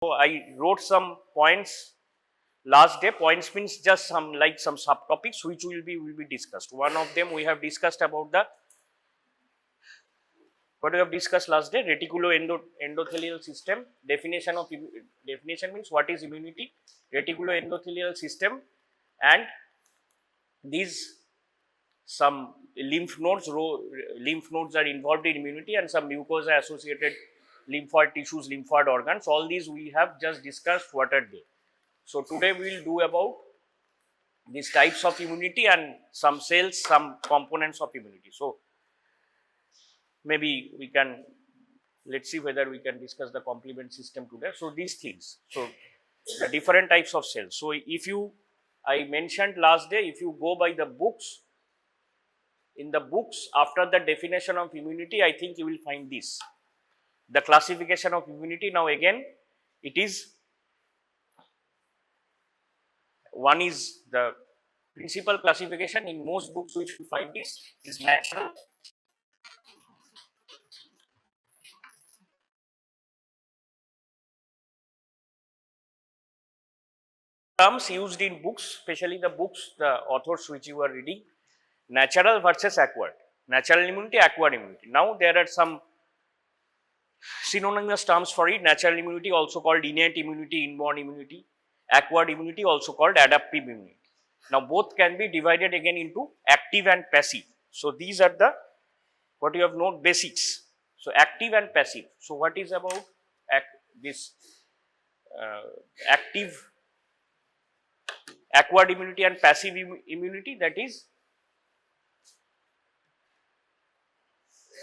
So I wrote some points last day. Points means just some subtopics which will be discussed. One of them we have discussed about the what we have discussed last day, reticuloendothelial system. Definition means what is immunity, reticuloendothelial system, and these some lymph nodes are involved in immunity, and some mucosa associated lymphoid tissues, lymphoid organs. All these we have just discussed what are they. So today we will do about these types of immunity and some cells, some components of immunity. So maybe we can, let's see whether we can discuss the complement system today. So these things, so the different types of cells. So if you, I mentioned last day, if you go by the books, in the books after the definition of immunity, I think you will find this, the classification of immunity. Now again, it is, one is the principal classification in most books which you find this is natural. Terms used in books, especially the books, the authors which you are reading, natural versus acquired, natural immunity, acquired immunity. Now there are some synonymous terms for it. Natural immunity also called innate immunity, inborn immunity, acquired immunity also called adaptive immunity. Now both can be divided again into active and passive. So these are the, what you have known, basics. So active and passive. So what is about this active, acquired immunity and passive immunity? That is,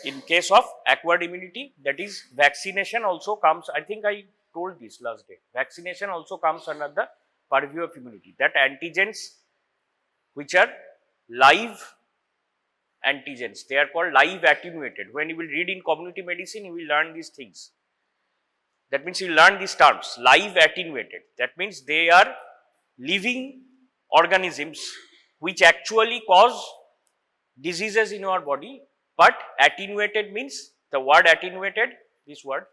in case of acquired immunity, that is vaccination also comes, I think I told this last day, vaccination also comes under the purview of immunity. That antigens which are live antigens, they are called live attenuated. When you will read in community medicine, you will learn these things. That means you will learn these terms, live attenuated. That means they are living organisms which actually cause diseases in our body. But attenuated means, the word attenuated, this word,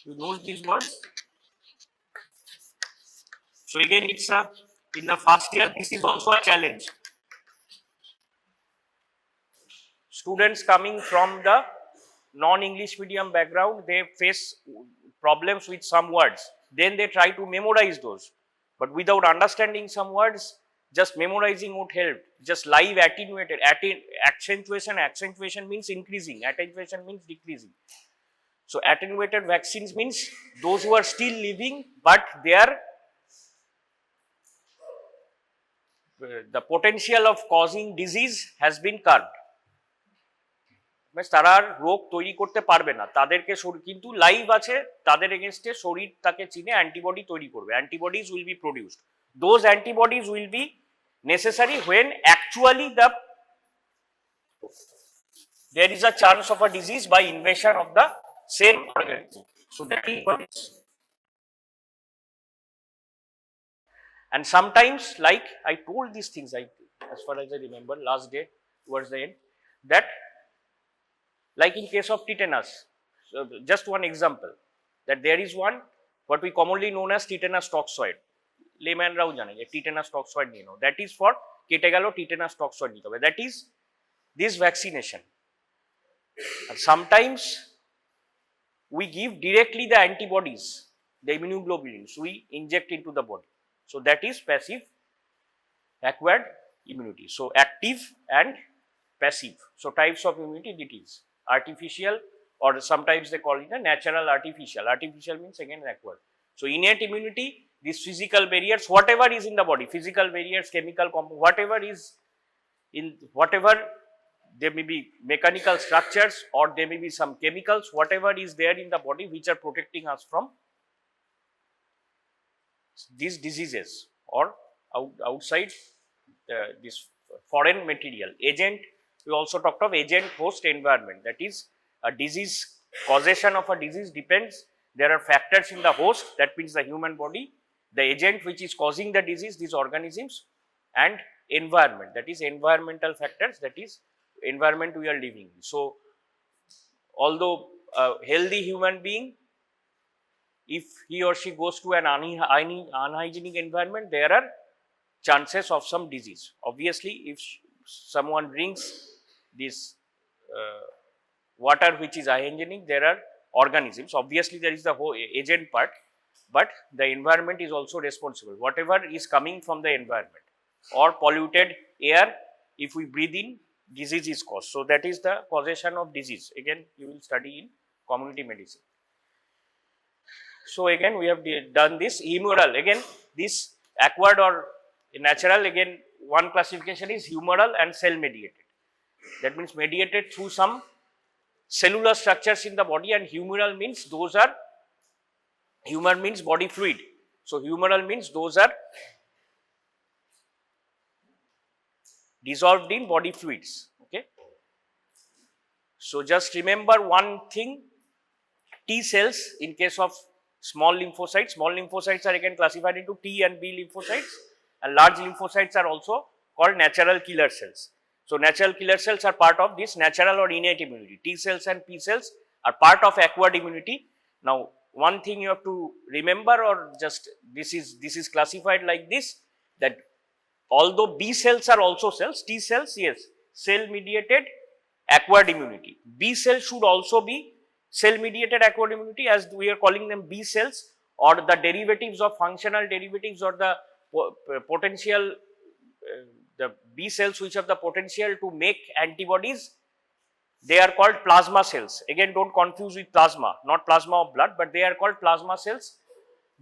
you know these words. So again, it's a, in the first year, this is also a challenge. Students coming from the non-English medium background, they face problems with some words. Then they try to memorize those. But without understanding some words, just memorizing won't help. Just live attenuated, accentuation means increasing, attenuation means decreasing. So attenuated vaccines means those who are still living, but the potential of causing disease has been curbed. তারা আর রোগ তৈরি করতে পারবে না, তাদেরকে কিন্তু live আছে, তাদের এগেনস্টে শরীর তাকে চিনে অ্যান্টিবডি তৈরি করবে, antibodies will be produced, those antibodies will be necessary when actually there is a chance of a disease by invasion of the same organism. So that is what it is. And sometimes, like I told these things, as far as I remember last day towards the end, that like in case of tetanus, so just one example, that there is one what we commonly known as tetanus toxoid. Layman rao jane je tetanus toxoid niye naও, that is for কেটে গেল tetanus toxoid নিতে হবে, that is this vaccination. And sometimes we give directly the antibodies, the immunoglobulins we inject into the body. So that is passive acquired immunity. So active and passive. So types of immunity, it is artificial, or sometimes they call it a natural artificial. Artificial means again acquired. So innate immunity, these physical barriers, whatever is in the body, physical barriers, chemical compound, whatever is in, whatever there may be mechanical structures or there may be some chemicals, whatever is there in the body which are protecting us from these diseases or outside this foreign material. Agent, we also talked of agent host environment, that is a disease, causation of a disease depends, there are factors in the host, that means the human body, the agent which is causing the disease, these organisms, and environment, that is environmental factors, that is environment we are living in. So although a healthy human being, if he or she goes to an unhygienic environment, there are chances of some disease. Obviously, if someone drinks this water which is hygienic, there are organisms. Obviously, there is the whole agent part, but the environment is also responsible. Whatever is coming from the environment or polluted air, if we breathe in, disease is caused. So, that is the causation of disease. Again, you will study in community medicine. So, again we have done this humoral. Again, this acquired or natural, again one classification is humoral and cell mediated. That means mediated through some cellular structures in the body, and humoral means those are, humor means body fluid. So, humoral means those are dissolved in body fluids. Okay. So, just remember one thing, T cells in case of small lymphocytes are again classified into T and B lymphocytes, and large lymphocytes are also called natural killer cells. So, natural killer cells are part of this natural or innate immunity. T cells and P cells are part of acquired immunity. Now, one thing you have to remember, or just this is classified like this, that although B cells are also cells, T cells, yes, cell mediated acquired immunity. B cells should also be cell mediated acquired immunity, as we are calling them B cells, or the derivatives of functional derivatives, or the potential the B cells which have the potential to make antibodies, they are called plasma cells. Again, don't confuse with plasma, not plasma of blood, but they are called plasma cells.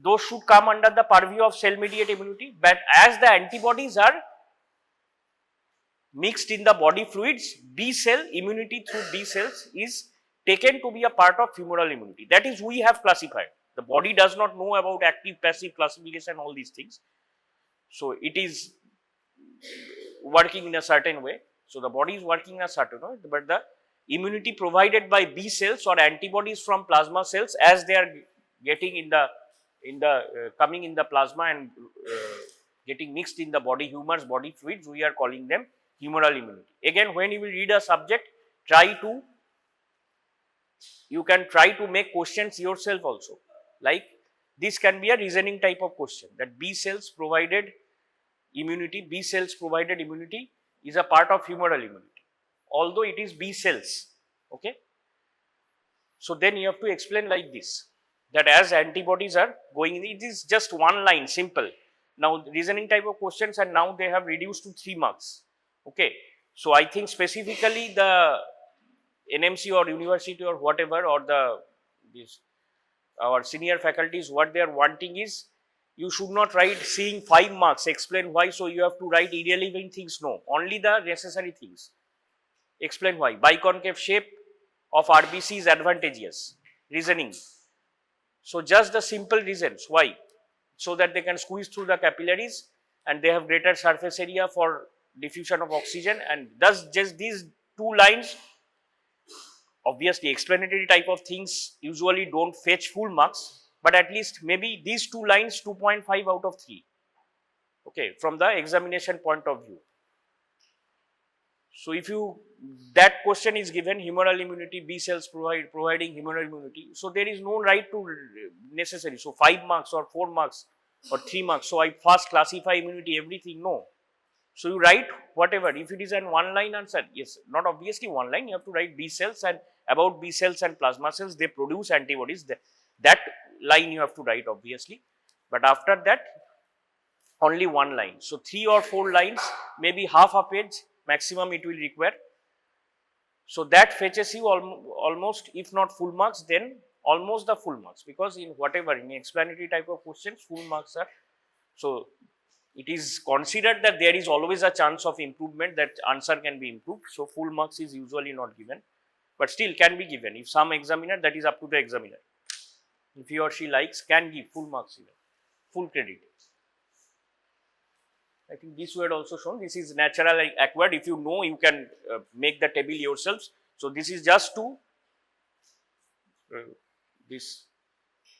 Those should come under the purview of cell mediated immunity, but as the antibodies are mixed in the body fluids, B cell immunity through B cells is taken to be a part of humoral immunity. That is, we have classified. The body does not know about active passive classification, all these things. So, it is working in a certain way. So, the body is working in a certain way, but the immunity provided by B cells or antibodies from plasma cells, as they are getting in the coming in the plasma and getting mixed in the body humors, body fluids, we are calling them humoral immunity. Again, when you will read a subject, you can try to make questions yourself also, like this can be a reasoning type of question, that B cells provided immunity is a part of humoral immunity, although it is B cells. Okay. So, then you have to explain like this, that as antibodies are going in, it is just one line, simple. Now, reasoning type of questions, and now they have reduced to 3 marks. Okay. So, I think specifically the NMC or university or whatever, or our senior faculties, what they are wanting is, you should not write seeing 5 marks, explain why. So, you have to write irrelevant things, no, only the necessary things. Explain why. Biconcave shape of RBC is advantageous, reasoning. So, just the simple reasons why, so that they can squeeze through the capillaries and they have greater surface area for diffusion of oxygen, and thus just these 2 lines. Obviously, explanatory type of things usually don't fetch full marks, but at least maybe these 2 lines 2.5 out of 3, okay, from the examination point of view. So, if that question is given, humoral immunity, B cells providing humoral immunity, so there is no right to necessary. So, 5 marks or 4 marks or 3 marks. So, I first classify immunity, everything, no. So, you write whatever, if it is an one line answer, yes, not obviously one line, you have to write B cells, and about B cells and plasma cells, they produce antibodies, that line you have to write obviously, but after that only one line. So, 3 or 4 lines, maybe half a page maximum it will require. So, that fetches you almost, if not full marks, then almost the full marks, because in whatever, in explanatory type of questions, full marks are. So, it is considered that there is always a chance of improvement, that answer can be improved. So, full marks is usually not given, but still can be given. If some examiner, that is up to the examiner, if he or she likes, can give full marks even, full credit. I think this we had also shown, this is natural acquired. If you know, you can make the table yourselves. So, this is just to, this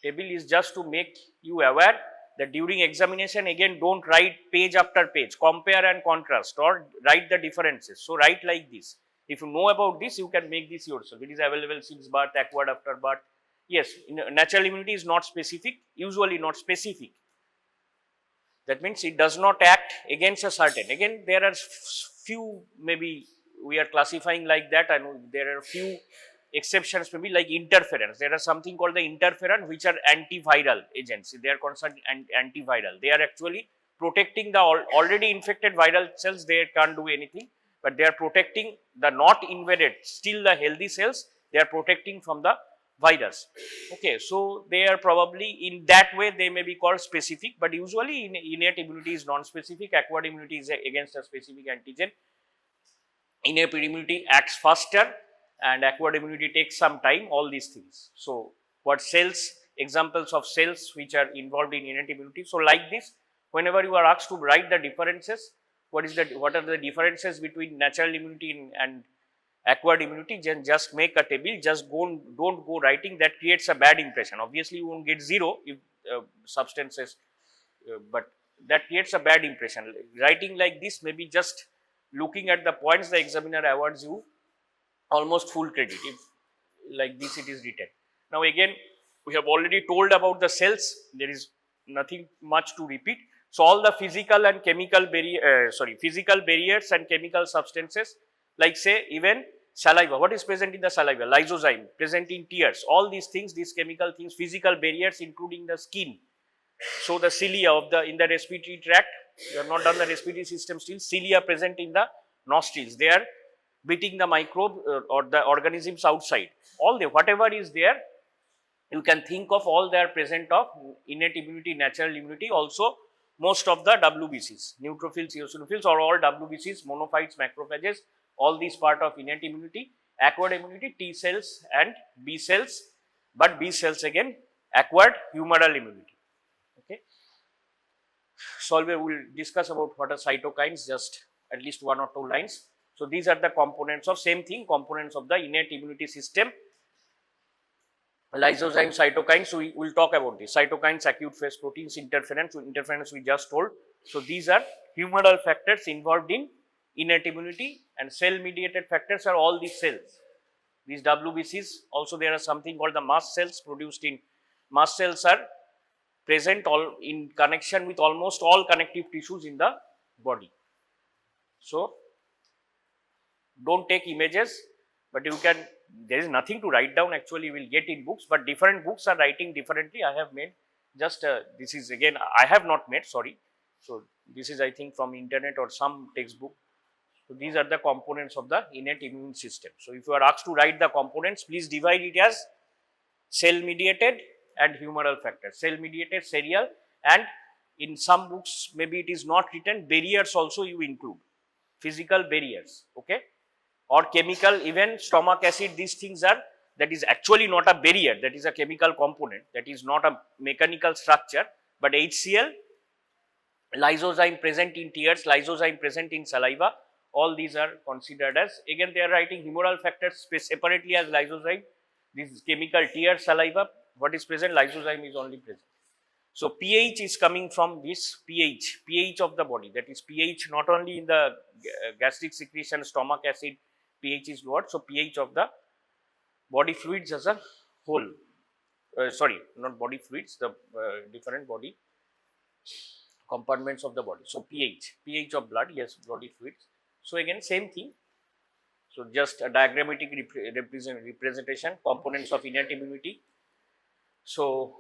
table is just to make you aware that during examination, again, don't write page after page, compare and contrast, or write the differences. So, write like this, If you know about this, you can make this yourself. It is available since birth, acquired after birth. Yes, natural immunity is not specific, usually not specific. That means it does not act against a certain. Again, there are few, maybe we are classifying like that, and there are few exceptions, maybe like interference. There are something called the interferon, which are antiviral agents. They are considered antiviral. They are actually protecting the already infected viral cells. They can't do anything, but they are protecting the not invaded, still the healthy cells. They are protecting from the virus. Okay, so they are probably in that way they may be called specific, but usually innate immunity is non-specific. Acquired immunity is against a specific antigen. Innate immunity acts faster, and acquired immunity takes some time. All these things. So, what cells? Examples of cells which are involved in innate immunity. So, like this, whenever you are asked to write the differences, what are the differences between natural immunity and acquired immunity, then just make a table, just don't go writing. That creates a bad impression. Obviously, you won't get 0 if substances, but that creates a bad impression. Writing like this, maybe just looking at the points, the examiner awards you almost full credit if like this it is written. Now again, we have already told about the cells. There is nothing much to repeat. So all the physical and chemical physical barriers and chemical substances, like say even saliva. What is present in the saliva? Lysozyme, present in tears. All these things, these chemical things, physical barriers, including the skin. So the cilia of the in the respiratory tract, you have not done the respiratory system still. Cilia present in the nostrils. They are beating the microbe or the organisms outside. All the whatever is there, you can think of all they are present of innate immunity, natural immunity. Also, most of the WBCs, neutrophils, eosinophils, or all WBCs, monophytes, macrophages, all these part of innate immunity. Acquired immunity, T cells and B cells, but B cells again acquired humoral immunity. Okay. So we will discuss about what are cytokines, just at least 1 or 2 lines. So these are the components of same thing, components of the innate immunity system. Lysozyme, cytokines, so we will talk about this. Cytokines, acute phase proteins, interference we just told. So these are humoral factors involved in innate immunity, and cell-mediated factors are all these cells. These WBCs, also there are something called the mast cells produced in, mast cells are present all in connection with almost all connective tissues in the body. So don't take images, but you can, there is nothing to write down actually, you will get in books, but different books are writing differently. I have made just this is again, I have not made, sorry. So this is I think from internet or some textbook. So these are the components of the innate immune system. So if you are asked to write the components, please divide it as cell mediated and humoral factors. Cell mediated, serial, and in some books maybe it is not written, barriers also you include, physical barriers, okay, or chemical, even stomach acid, these things are, that is actually not a barrier, that is a chemical component, that is not a mechanical structure, but HCl, lysozyme present in tears, lysozyme present in saliva, all these are considered as, again they are writing humoral factors separately as lysozyme, this chemical tear, saliva, what is present, lysozyme is only present. So pH is coming from this pH of the body, that is pH not only in the gastric secretion, stomach acid, pH is lower. So pH of the body fluids as a whole, sorry, not body fluids, the different body compartments of the body. So pH of blood, yes, body fluids. So again same thing. So just a diagrammatic representation, components of innate immunity. So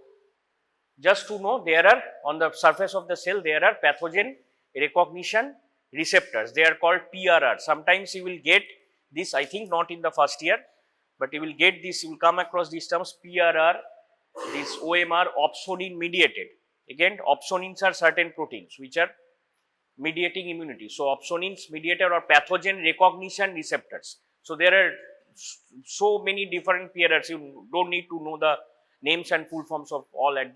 just to know, there are on the surface of the cell, there are pathogen recognition receptors. They are called PRR. Sometimes you will get this, I think not in the first year, but you will get this, you will come across these terms PRR, this OMR, opsonin mediated. Again, opsonins are certain proteins which are mediating immunity. So opsonins mediated or pathogen recognition receptors. So there are so many different PRRs. You don't need to know the names and full forms of all at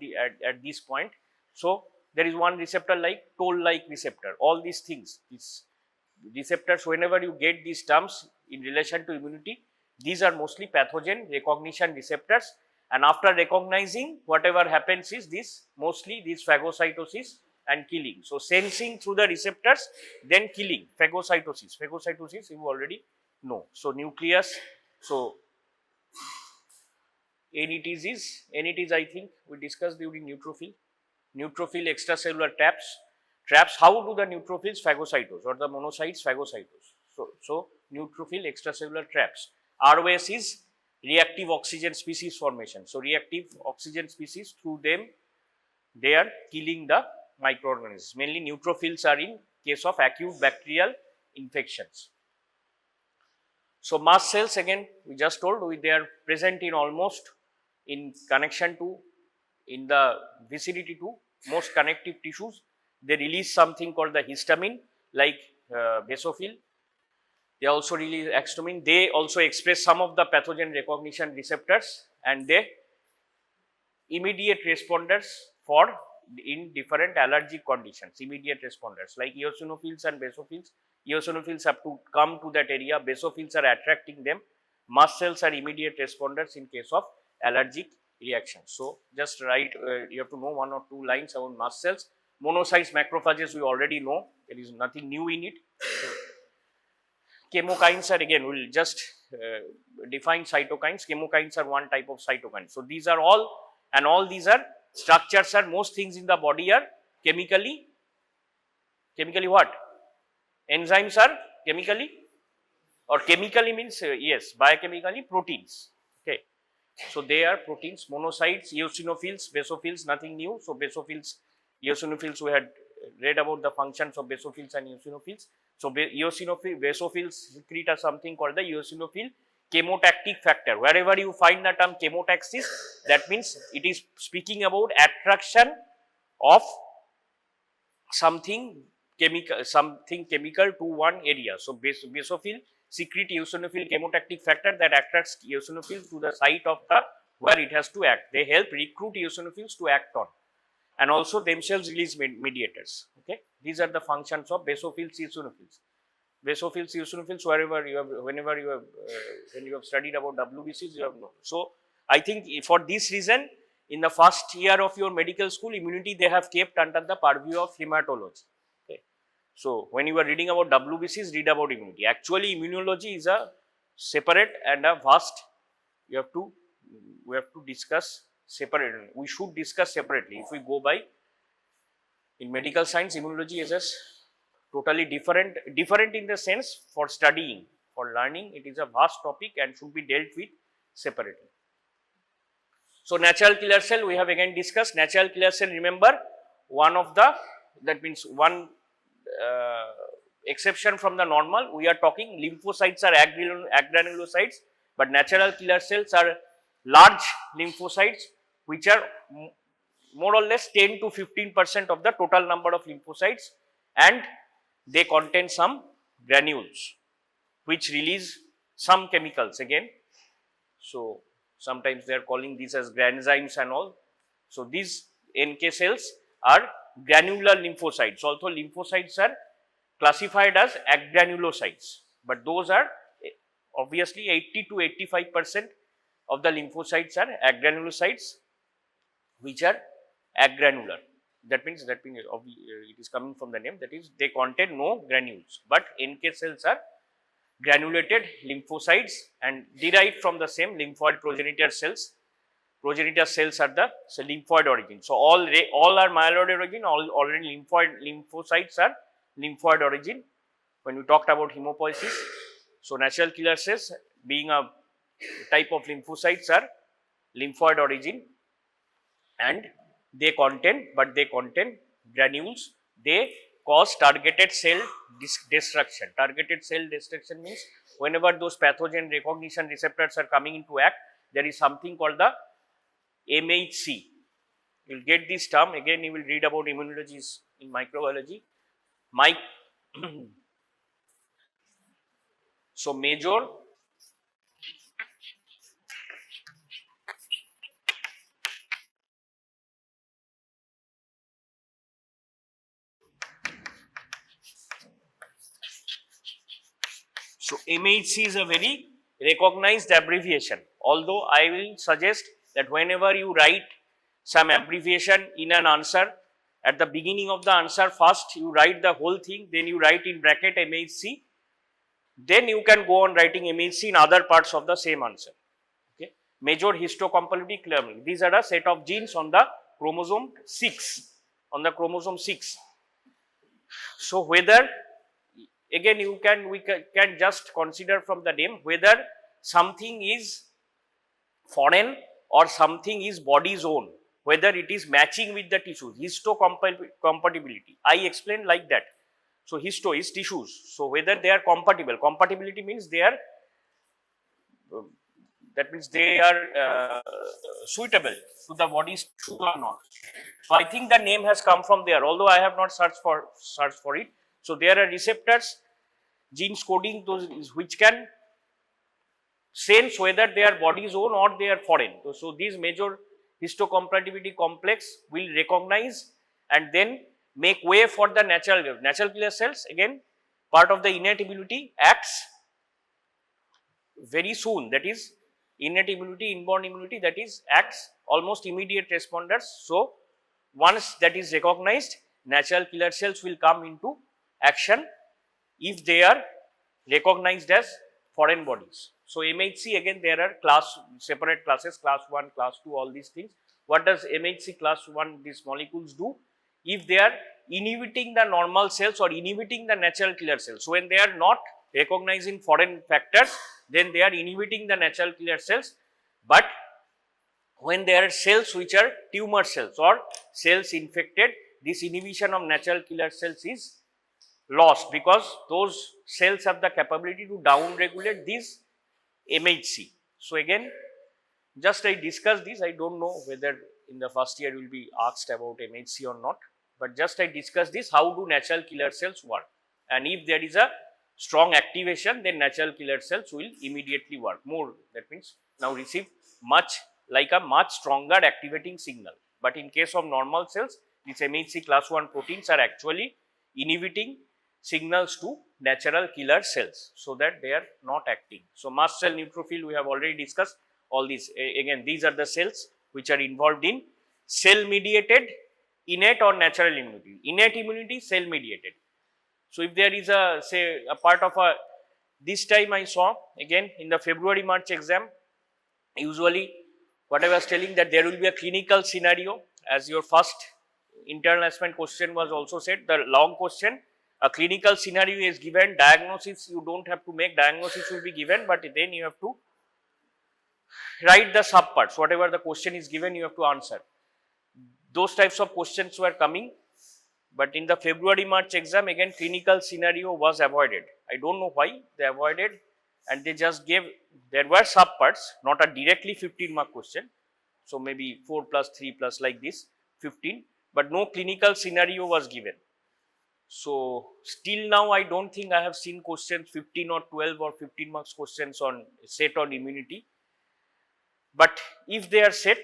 this point. So there is one receptor like toll-like receptor. All these things, these receptors, whenever you get these terms in relation to immunity, these are mostly pathogen recognition receptors. And after recognizing, whatever happens is this, mostly this phagocytosis and killing. So sensing through the receptors, then killing, phagocytosis. Phagocytosis you already No. So nucleus, so NETs I think we discussed during neutrophil. Neutrophil extracellular traps. How do the neutrophils phagocytose or the monocytes phagocytose? So neutrophil extracellular traps. ROS is reactive oxygen species formation. So reactive oxygen species, through them they are killing the microorganisms. Mainly neutrophils are in case of acute bacterial infections. So mast cells, again we just told, they are present in almost in connection to, in the vicinity to most connective tissues. They release something called the histamine, like basophil. They also release histamine. They also express some of the pathogen recognition receptors, and they immediate responders for in different allergic conditions. Immediate responders like eosinophils and basophils. Eosinophils have to come to that area, basophils are attracting them. Mast cells are immediate responders in case of allergic reactions. So just write, you have to know 1 or 2 lines about mast cells. Monocytes, macrophages we already know, there is nothing new in it. Chemokines are, again we will just define cytokines. Chemokines are one type of cytokine. So these are all, and all these are structures, are most things in the body are chemically what? Enzymes are chemically, or chemically means yes, biochemically proteins. Okay, so they are proteins. Monocytes, eosinophils, basophils, nothing new. So basophils, eosinophils, we had read about the functions of basophils and eosinophils. So basophils secrete something called the eosinophil chemotactic factor. Wherever you find the term chemotaxis, that means it is speaking about attraction of something chemical to one area. So basophil secrete eosinophil chemotactic factor that attracts eosinophils to the site of the where it has to act. They help recruit eosinophils to act on, and also themselves release mediators. Okay, these are the functions of basophils, eosinophils. Basophils, eosinophils, wherever you have, whenever you have, when you have studied about WBCs, you have known. So I think for this reason, in the first year of your medical school, immunity they have kept under the purview of hematology. Okay, so when you are reading about WBCs, read about immunity. Actually, immunology is a separate and a vast. We have to discuss separate. We should discuss separately. If we go by in medical science, immunology is a totally different in the sense for studying, for learning. It is a vast topic and should be dealt with separately. So natural killer cell, we have again discussed. Natural killer cell, remember, one of the, that means one exception from the normal, we are talking lymphocytes are agranulocytes, but natural killer cells are large lymphocytes which are more or less 10 to 15% of the total number of lymphocytes, and they contain some granules which release some chemicals again. So sometimes they are calling these as granzymes and all. So these NK cells are granular lymphocytes. Although lymphocytes are classified as agranulocytes, but those are obviously 80 to 85% of the lymphocytes are agranulocytes, which are agranular. That means it is coming from the name, that is they contain no granules, but NK cells are granulated lymphocytes and derived from the same lymphoid progenitor cells. Progenitor cells are the lymphoid origin. So all are myeloid origin, already lymphocytes are lymphoid origin. When we talked about hemopoiesis, so natural killer cells being a type of lymphocytes are lymphoid origin, and they contain granules. They cause targeted cell destruction. Targeted cell destruction means whenever those pathogen recognition receptors are coming into act, there is something called the MHC. You will get this term again. You will read about immunology in microbiology. So major So MHC is a very recognized abbreviation, although I will suggest that whenever you write some abbreviation in an answer, at the beginning of the answer first you write the whole thing, then you write in bracket MHC, then you can go on writing MHC in other parts of the same answer. Okay. Major histocompatibility clearly. These are a set of genes on the chromosome 6. On the chromosome 6. So whether again we can just consider from the name whether something is foreign or something is body's own, whether it is matching with the tissues, histocompatibility. I explained like that. So histo is tissues. So whether they are compatible. Compatibility means they are suitable to the body's tissue or not. So I think the name has come from there, although I have not searched for it. So there are receptors, genes coding those which can sense whether they are body's own or they are foreign. So these major histocompatibility complex will recognize and then make way for the natural killer cells. Again, part of the innate immunity acts very soon, that is innate immunity, inborn immunity, that is acts almost immediate responders. So once that is recognized, natural killer cells will come into action if they are recognized as foreign bodies. So MHC, again there are separate classes, class 1, class 2, all these things. What does MHC class 1 these molecules do? If they are inhibiting the normal cells or inhibiting the natural killer cells. So when they are not recognizing foreign factors, then they are inhibiting the natural killer cells. But when there are cells which are tumor cells or cells infected, this inhibition of natural killer cells is lost because those cells have the capability to down regulate this MHC. So again, just I discussed this. I don't know whether in the first year will be asked about MHC or not, but just I discussed this, how do natural killer cells work, and if there is a strong activation, then natural killer cells will immediately work more. That means now receive much stronger activating signal. But in case of normal cells, these MHC class 1 proteins are actually inhibiting signals to natural killer cells so that they are not acting. So mast cell, neutrophil, we have already discussed all these. Again, these are the cells which are involved in cell mediated innate or natural immunity. Innate immunity, cell mediated. So if there is a part of this time I saw again in the February March exam, usually what I was telling, that there will be a clinical scenario as your first internal assessment question was also said, the long question. A clinical scenario is given, diagnosis you don't have to make, diagnosis will be given, but then you have to write the subparts, whatever the question is given you have to answer. Those types of questions were coming, but in the February March exam again clinical scenario was avoided. I don't know why they avoided, and they just gave, there were subparts, not a directly 15-mark question, so maybe 4 plus 3 plus like this 15, but no clinical scenario was given. So still now I don't think I have seen questions 15 or 12 or 15 marks questions on set on immunity. But if they are set,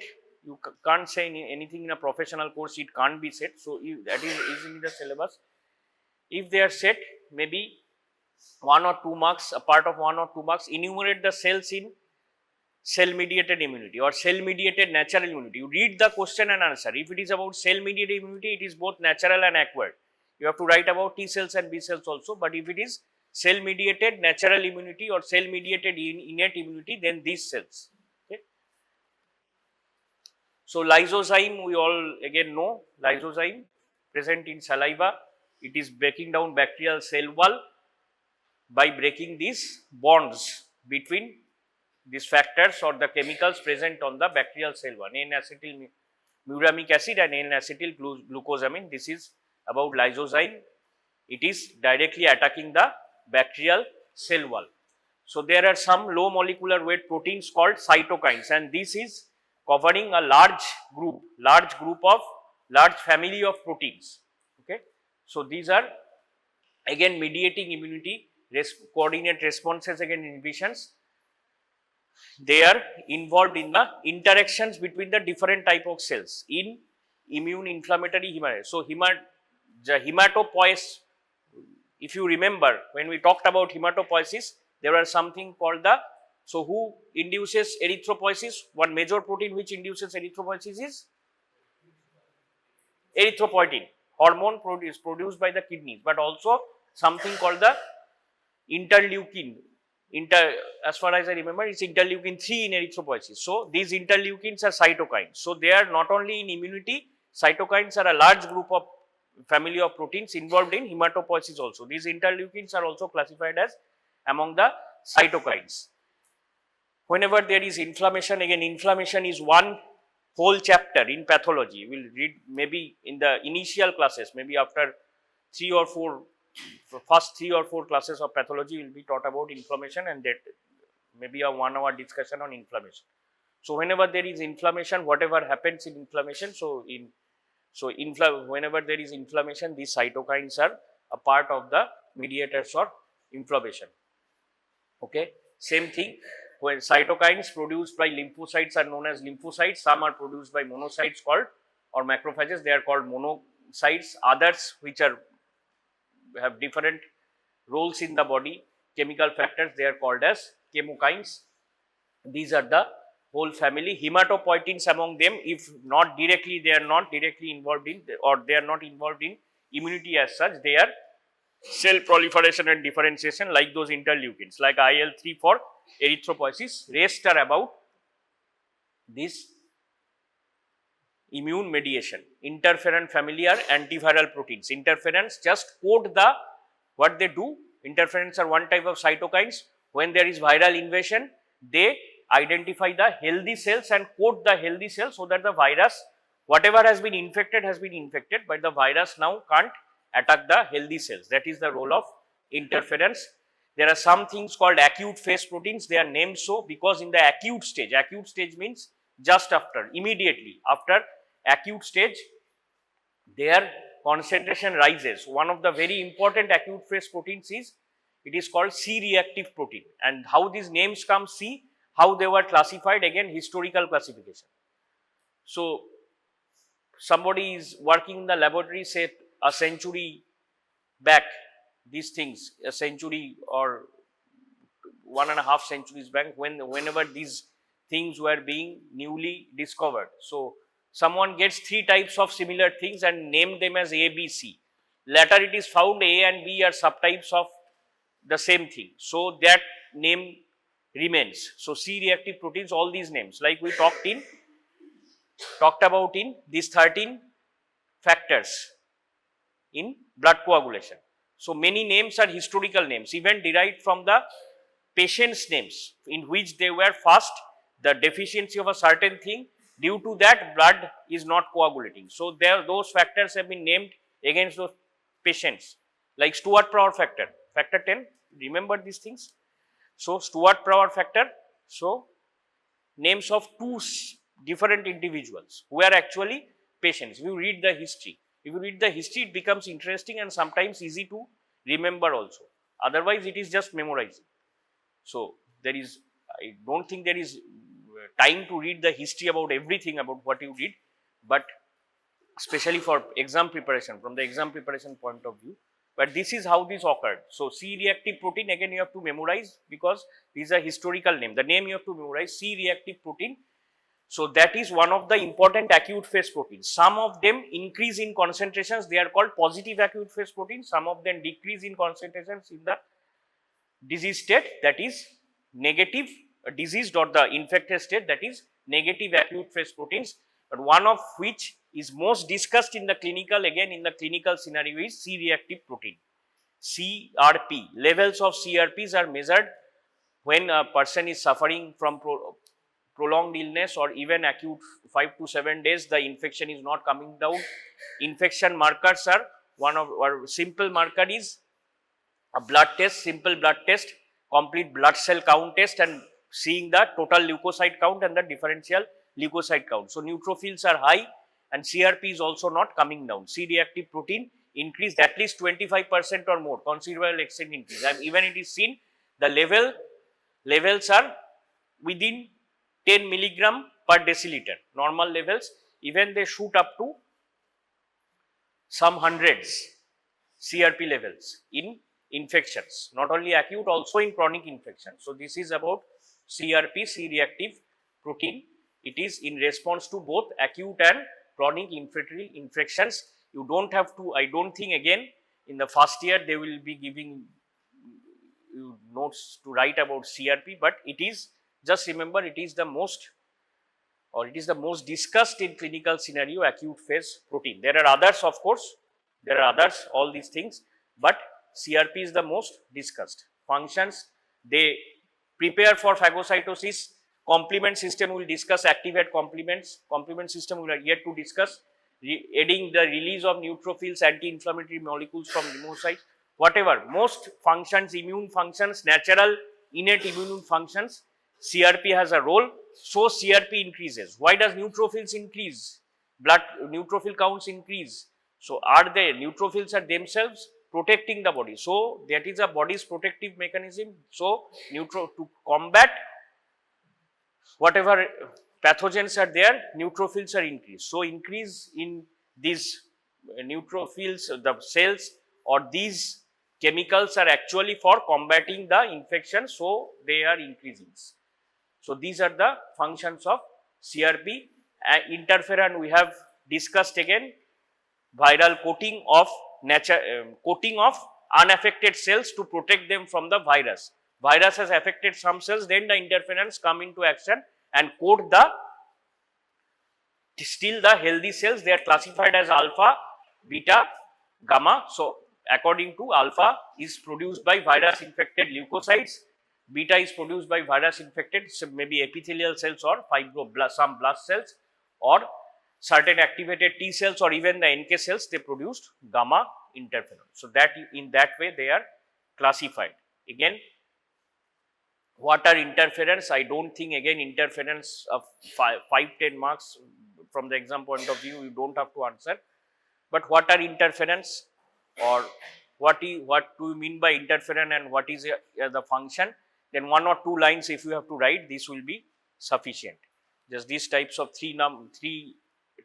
you can't say anything in a professional course, it can't be set. So if that is in the syllabus. If they are set, maybe 1 or 2 marks, a part of 1 or 2 marks, enumerate the cells in cell-mediated immunity or cell-mediated natural immunity. You read the question and answer. If it is about cell-mediated immunity, it is both natural and acquired. You have to write about T cells and B cells also, but if it is cell-mediated natural immunity or cell-mediated innate immunity, then these cells. Okay. So lysozyme, we all again know, lysozyme present in saliva, it is breaking down bacterial cell wall by breaking these bonds between these factors or the chemicals present on the bacterial cell wall, N-acetyl muramic acid and N-acetyl glucosamine. This is about lysozyme. It is directly attacking the bacterial cell wall. So there are some low molecular weight proteins called cytokines, and this is covering a large family of proteins. Okay. So these are again mediating immunity, coordinate responses against inhibitions. They are involved in the interactions between the different type of cells in immune inflammatory hematopoiesis. So the hematopoiesis, if you remember when we talked about hematopoiesis, there was something called the, so who induces erythropoiesis? One major protein which induces erythropoiesis is erythropoietin, hormone produced by the kidneys, but also something called the interleukin, as far as I remember, it's interleukin 3 in erythropoiesis. So these interleukins are cytokines. So they are not only in immunity, cytokines are a large group of family of proteins involved in hematopoiesis also. These interleukins are also classified as among the cytokines. Whenever there is inflammation, again inflammation is one whole chapter in pathology. We will read maybe in the initial classes, maybe after first three or four classes of pathology will be taught about inflammation, and that maybe a 1 hour discussion on inflammation. So whenever there is inflammation, whatever happens in inflammation, whenever there is inflammation, these cytokines are a part of the mediators of inflammation. Okay, same thing, when cytokines produced by lymphocytes are known as lymphocytes, some are produced by monocytes called, or macrophages, they are called monocytes. Others which have different roles in the body, chemical factors, they are called as chemokines. These are the whole family. Hematopoietins among them, if not directly, they are not directly involved in, or they are not involved in immunity as such, they are cell proliferation and differentiation, like those interleukins, like IL-3 for erythropoiesis. Rest are about this immune mediation. Interferon family are antiviral proteins. Interferons just code the, what they do, interferons are one type of cytokines. When there is viral invasion, they identify the healthy cells and code the healthy cells, so that the virus, whatever has been infected, but the virus now can't attack the healthy cells. That is the role of interference. There are some things called acute phase proteins. They are named so because in the acute stage means just after, immediately after acute stage, their concentration rises. One of the very important acute phase proteins is, it is called C-reactive protein. And how these names come, C, how they were classified, again historical classification. So somebody is working in the laboratory, say a century back, these things, a century or 1.5 centuries back, whenever these things were being newly discovered. So someone gets 3 types of similar things and name them as A, B, C. Later it is found A and B are subtypes of the same thing. So that name remains. So C-reactive proteins, all these names, like we talked about in these 13 factors in blood coagulation. So many names are historical names, even derived from the patient's names, in which they were first the deficiency of a certain thing, due to that blood is not coagulating. So those factors have been named against those patients, like Stewart-Power factor, factor 10, remember these things. So Stewart-Power factor, so names of 2 different individuals who are actually patients. If you read the history, it becomes interesting and sometimes easy to remember also. Otherwise, it is just memorizing. So I don't think there is time to read the history about everything about what you read, but especially for exam preparation, from the exam preparation point of view. But this is how this occurred. So C-reactive protein, again you have to memorize, because these are historical name. The name you have to memorize, C-reactive protein. So that is one of the important acute phase proteins. Some of them increase in concentrations, they are called positive acute phase proteins. Some of them decrease in concentrations in the disease state, that is negative, diseased or the infected state, that is negative acute phase proteins. But one of which is most discussed in the clinical, again in the clinical scenario, is C-reactive protein, CRP. Levels of CRPs are measured when a person is suffering from prolonged illness or even acute 5 to 7 days, the infection is not coming down. Infection markers are, one of our simple marker is a blood test, simple blood test, complete blood cell count test, and seeing the total leukocyte count and the differential leukocyte count. So neutrophils are high and CRP is also not coming down. C-reactive protein increased at least 25% or more, considerable extent increase. And even it is seen the levels are within 10 milligram per deciliter, normal levels, even they shoot up to some hundreds CRP levels in infections, not only acute, also in chronic infection. So this is about CRP, C-reactive protein. It is in response to both acute and chronic infectious infections. You don't have to, I don't think again in the first year they will be giving notes to write about CRP, but it is, just remember, it is the most discussed in clinical scenario acute phase protein. There are others, of course, there are others, all these things, but CRP is the most discussed. Functions, they prepare for phagocytosis. Complement system will discuss, activate complements. Complement system we are yet to discuss. Aiding the release of neutrophils, anti-inflammatory molecules from lymphocytes, whatever. Most functions, immune functions, natural innate immune functions, CRP has a role. So CRP increases. Why does neutrophils increase? Blood neutrophil counts increase. So are they, neutrophils are themselves protecting the body. So that is a body's protective mechanism. So to combat whatever pathogens are there, neutrophils are increased. So increase in these neutrophils, the cells, or these chemicals are actually for combating the infection. So they are increasing. So these are the functions of CRP. Interferon we have discussed again, viral coating of coating of unaffected cells to protect them from the virus. Virus has affected some cells, then the interferons come into action and coat the still the healthy cells. They are classified as alpha, beta, gamma. So according to, alpha is produced by virus infected leukocytes, beta is produced by virus infected, so maybe epithelial cells or some blood cells, or certain activated T cells, or even the NK cells, they produced gamma interferon. So that in that way they are classified. Again, what are interference? I don't think again interference of 5-10 marks from the exam point of view you don't have to answer. But what are interference, or what do you mean by interferon, and what is the function? Then 1 or 2 lines if you have to write, this will be sufficient. Just these types of three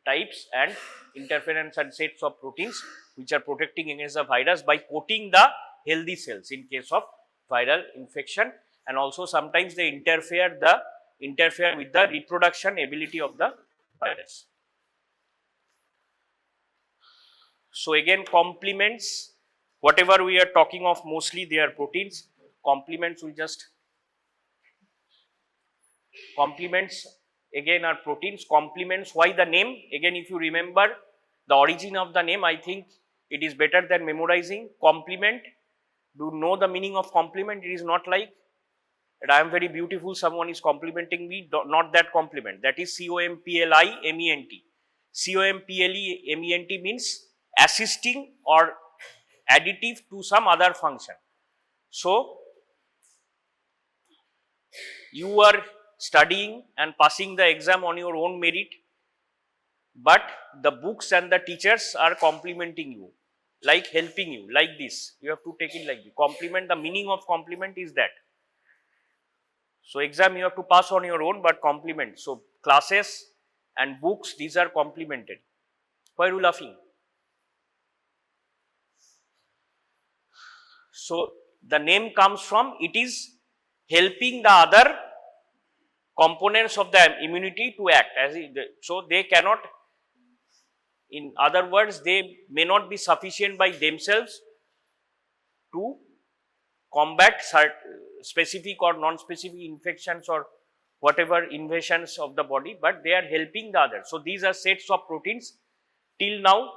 types, and interference and sets of proteins which are protecting against the virus by coating the healthy cells in case of viral infection, and also sometimes they interfere with the reproduction ability of the virus. So again, complements, whatever we are talking of, mostly they are proteins. Complements again are proteins. Complements, why the name? Again, if you remember the origin of the name, I think it is better than memorizing. Complement, do you know the meaning of complement? It is not like that I am very beautiful, someone is complimenting me, not that compliment. That is COMPLIMENT. COMPLEMENT means assisting or additive to some other function. So you are studying and passing the exam on your own merit, but the books and the teachers are complimenting you, like helping you, like this. You have to take it like this. Compliment, the meaning of compliment is that. So exam you have to pass on your own, but compliment. So classes and books, these are complemented. Why are you laughing? So the name comes from, it is helping the other components of the immunity to act as so they cannot, in other words, they may not be sufficient by themselves to combat specific or non-specific infections or whatever invasions of the body, but they are helping the other. So these are sets of proteins. Till now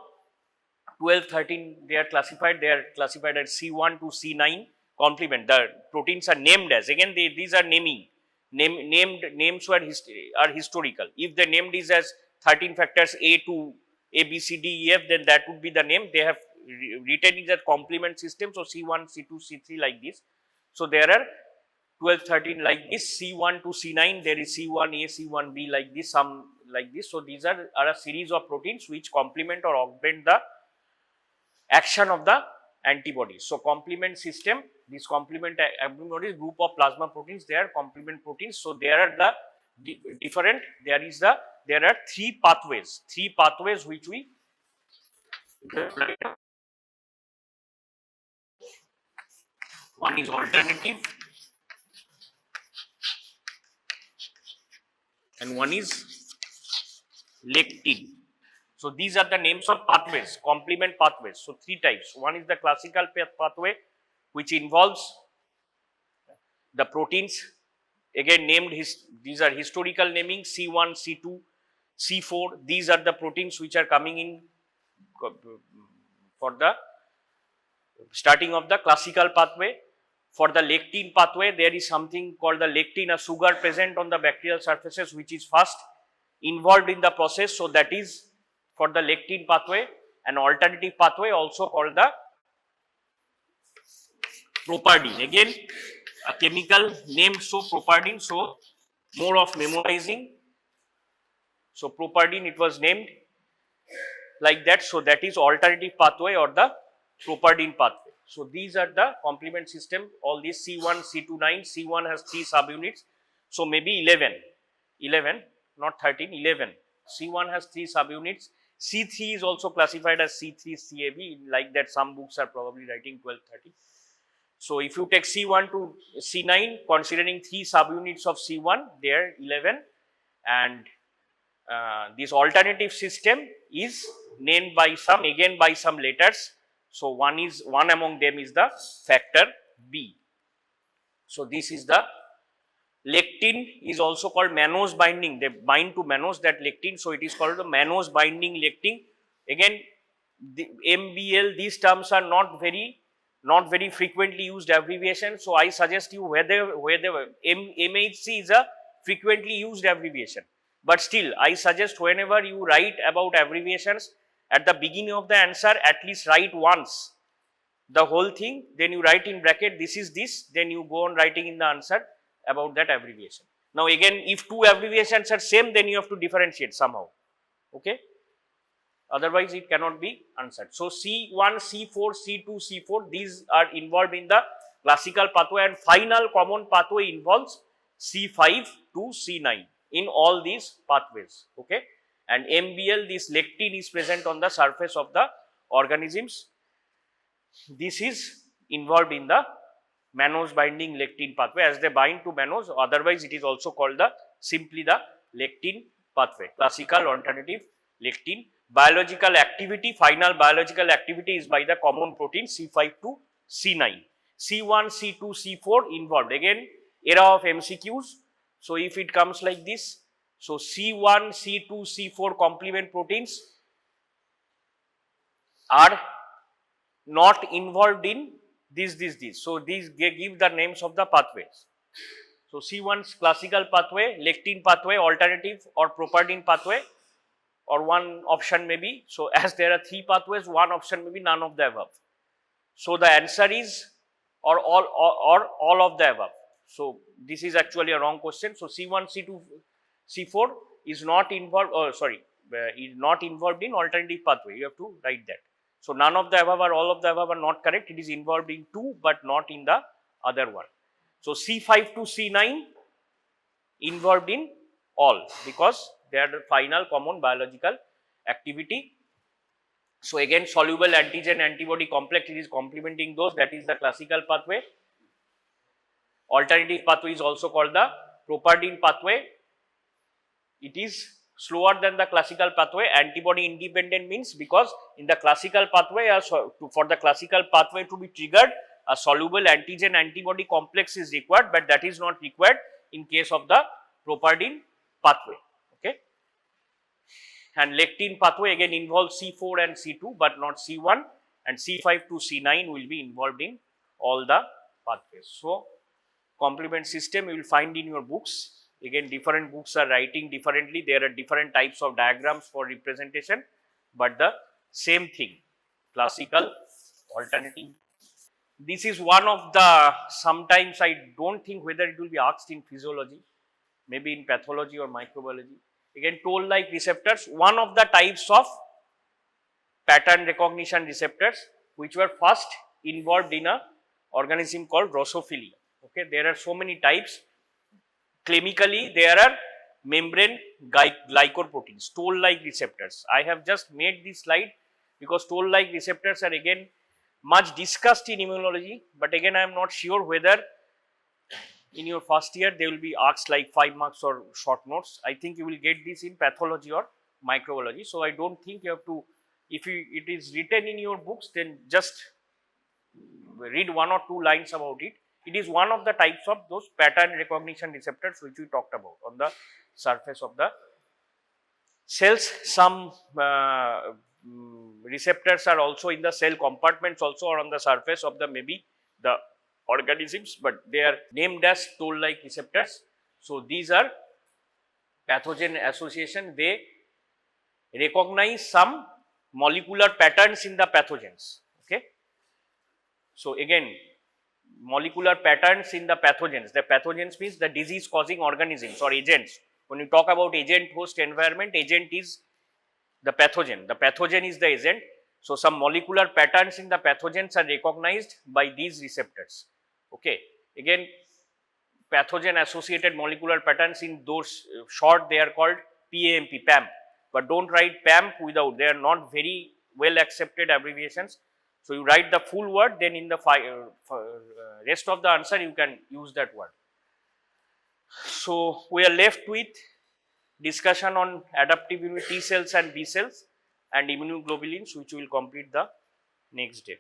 12, 13 they are classified as C1 to C9 complement. The proteins are named as, again these are names are historical. If the named is as 13 factors A to A, B, C, D, E, F, then that would be the name. They have written it as complement system. So C1, C2, C3 like this. So there are 12, 13 like this. C1 to C9 there is C1A, C1B like this, some like this. So these are a series of proteins which complement or augment the action of the antibodies. So complement system, this complement antibodies, group of plasma proteins, they are complement proteins. So there are the different, there are three pathways which we one is alternative and one is lectin. So these are the names of pathways, complement pathways. So three types. One is the classical pathway which involves The proteins again named, these are historical naming, C1, C2, C4. These are the proteins which are coming in for the starting of the classical pathway. For the lectin pathway, there is something called the lectin, a sugar present on the bacterial surfaces, which is first involved in the process. So, that is for the lectin pathway. An alternative pathway also called the propardine. Again, a chemical named so propardine. So, more of memorizing. So, propardine, it was named like that. So, that is alternative pathway or the propardine pathway. So, these are the complement system, all these C1, C2, 9, C1 has 3 subunits. So, maybe 11, not 13, 11. C1 has 3 subunits. C3 is also classified as C3, CAB, like that some books are probably writing 12, 13. So, if you take C1 to C9, considering 3 subunits of C1, they are 11, and this alternative system is named by some, again by some letters. So, one among them is the factor B. So, this is the lectin, is also called mannose binding. They bind to mannose, that lectin. So, it is called the mannose binding lectin. Again, the MBL, these terms are not very frequently used abbreviation. So, I suggest you whether MHC is a frequently used abbreviation. But still, I suggest whenever you write about abbreviations, at the beginning of the answer, at least write once the whole thing, then you write in bracket, this is this, then you go on writing in the answer about that abbreviation. Now, again, if 2 abbreviations are same, then you have to differentiate somehow, okay? Otherwise, it cannot be answered. So, C1, C4, C2, C4, these are involved in the classical pathway, and final common pathway involves C5 to C9 in all these pathways, okay? And MBL, this lectin is present on the surface of the organisms. This is involved in the mannose binding lectin pathway, as they bind to mannose. Otherwise, it is also called the simply the lectin pathway, classical alternative lectin. Biological activity, final biological activity is by the common protein C5 to C9. C1, C2, C4 involved. Again, era of MCQs. So, if it comes like this, so C1, C2, C4 complement proteins are not involved in this. So, these give the names of the pathways. So, C1's classical pathway, lectin pathway, alternative or propardine pathway, or one option may be. So, as there are 3 pathways, one option may be none of the above. So, the answer is or all of the above. So, this is actually a wrong question. So, C1, C2, C4 is not involved, is not involved in alternative pathway. You have to write that. So, none of the above or all of the above are not correct. It is involved in 2, but not in the other one. So, C5 to C9 involved in all, because they are the final common biological activity. So, again, soluble antigen antibody complex, it is complementing those, that is the classical pathway. Alternative pathway is also called the propardine pathway. It is slower than the classical pathway. Antibody independent means because in the classical pathway, for the classical pathway to be triggered, a soluble antigen antibody complex is required, but that is not required in case of the propardine pathway, okay? And lectin pathway again involves C4 and C2, but not C1, and C5 to C9 will be involved in all the pathways. So, complement system you will find in your books. Again, different books are writing differently. There are different types of diagrams for representation, but the same thing, classical, alternative. This is one of the, sometimes I don't think whether it will be asked in physiology, maybe in pathology or microbiology. Again, toll-like receptors, one of the types of pattern recognition receptors which were first involved in a organism called Drosophila. Okay, there are so many types. Chemically, there are membrane glycoproteins, toll-like receptors. I have just made this slide because toll-like receptors are again much discussed in immunology, but again I am not sure whether in your first year they will be asked like 5 marks or short notes. I think you will get this in pathology or microbiology. So, I don't think you have to, if it is written in your books, then just read 1 or 2 lines about it. It is one of the types of those pattern recognition receptors which we talked about on the surface of the cells. Some receptors are also in the cell compartments also, or on the surface of the maybe the organisms, but they are named as toll-like receptors. So these are pathogen association. They recognize some molecular patterns in the pathogens. Okay. So again, molecular patterns in the pathogens. The pathogens means the disease causing organisms or agents. When you talk about agent, host, environment, agent is the pathogen. The pathogen is the agent. So some molecular patterns in the pathogens are recognized by these receptors. Okay. Again, pathogen associated molecular patterns, in those short they are called PAMP, but don't write PAMP without, they are not very well accepted abbreviations. So you write the full word, then in the rest of the answer you can use that word. So we are left with discussion on adaptive immunity T cells and B cells and immunoglobulins, which we will complete the next day.